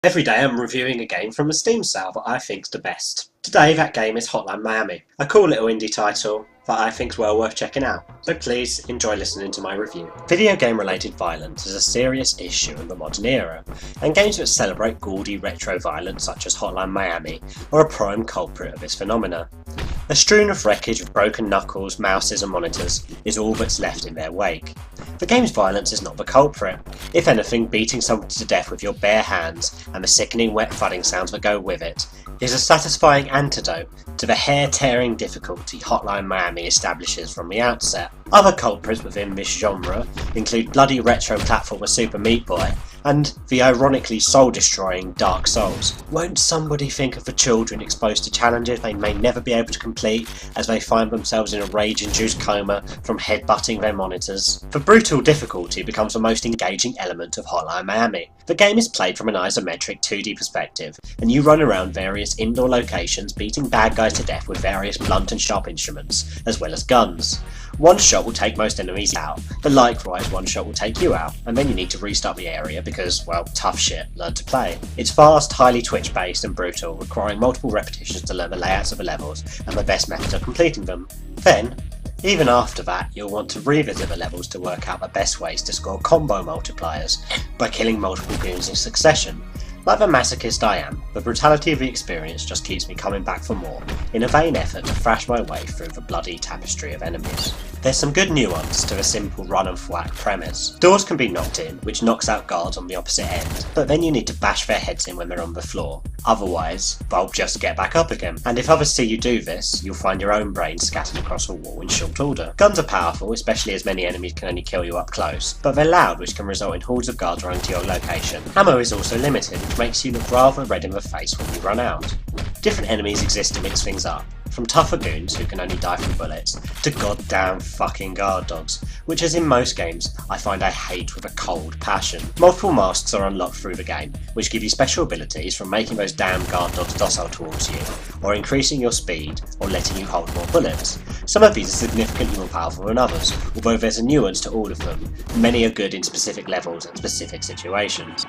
Every day I'm reviewing a game from a Steam sale that I think's the best. Today that game is Hotline Miami, a cool little indie title that I think's well worth checking out, so please enjoy listening to my review. Video game related violence is a serious issue in the modern era, and games that celebrate gaudy retro violence such as Hotline Miami are a prime culprit of this phenomena. A strewn of wreckage of broken knuckles, mouses and monitors is all that's left in their wake. The game's violence is not the culprit. If anything, beating someone to death with your bare hands and the sickening wet thudding sounds that go with it is a satisfying antidote to the hair-tearing difficulty Hotline Miami establishes from the outset. Other culprits within this genre include bloody retro platformer Super Meat Boy and the ironically soul-destroying Dark Souls. Won't somebody think of the children exposed to challenges they may never be able to complete as they find themselves in a rage-induced coma from headbutting their monitors? The brutal difficulty becomes the most engaging element of Hotline Miami. The game is played from an isometric 2D perspective, and you run around various indoor locations beating bad guys to death with various blunt and sharp instruments, as well as guns. One shot will take most enemies out, but likewise one shot will take you out, and then you need to restart the area because, well, tough shit, learn to play. It's fast, highly twitch based and brutal, requiring multiple repetitions to learn the layouts of the levels and the best method of completing them. Then, even after that, you'll want to revisit the levels to work out the best ways to score combo multipliers by killing multiple goons in succession. Like the masochist I am, the brutality of the experience just keeps me coming back for more, in a vain effort to thrash my way through the bloody tapestry of enemies. There's some good nuance to a simple run and thwack premise. Doors can be knocked in, which knocks out guards on the opposite end, but then you need to bash their heads in when they're on the floor. Otherwise, they'll just get back up again. And if others see you do this, you'll find your own brains scattered across a wall in short order. Guns are powerful, especially as many enemies can only kill you up close, but they're loud, which can result in hordes of guards running to your location. Ammo is also limited, which makes you look rather red in the face when you run out. Different enemies exist to mix things up, from tougher goons who can only die from bullets, to goddamn fucking guard dogs, which as in most games, I find I hate with a cold passion. Multiple masks are unlocked through the game, which give you special abilities from making those damn guard dogs docile towards you, or increasing your speed, or letting you hold more bullets. Some of these are significantly more powerful than others, although there's a nuance to all of them. Many are good in specific levels and specific situations.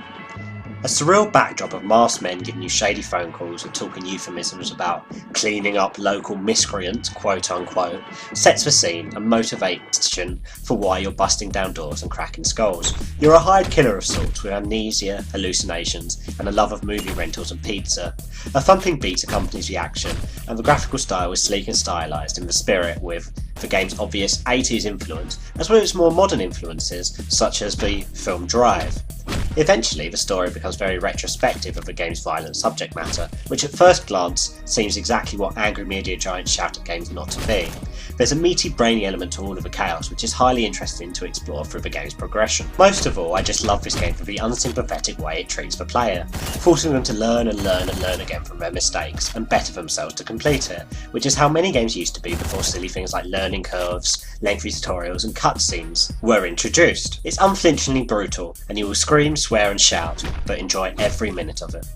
A surreal backdrop of masked men giving you shady phone calls and talking euphemisms about cleaning up local miscreants, quote unquote, sets the scene and motivation for why you're busting down doors and cracking skulls. You're a hired killer of sorts with amnesia, hallucinations, and a love of movie rentals and pizza. A thumping beat accompanies the action, and the graphical style is sleek and stylised in the spirit with the game's obvious 80s influence, as well as more modern influences such as the film Drive. Eventually, the story becomes very retrospective of the game's violent subject matter, which at first glance seems exactly what angry media giants shout at games not to be. There's a meaty, brainy element to all of the chaos, which is highly interesting to explore through the game's progression. Most of all, I just love this game for the unsympathetic way it treats the player, forcing them to learn and learn and learn again from their mistakes, and better themselves to complete it, which is how many games used to be before silly things like learning curves, lengthy tutorials and cutscenes were introduced. It's unflinchingly brutal, and you will scream, swear and shout, but enjoy every minute of it.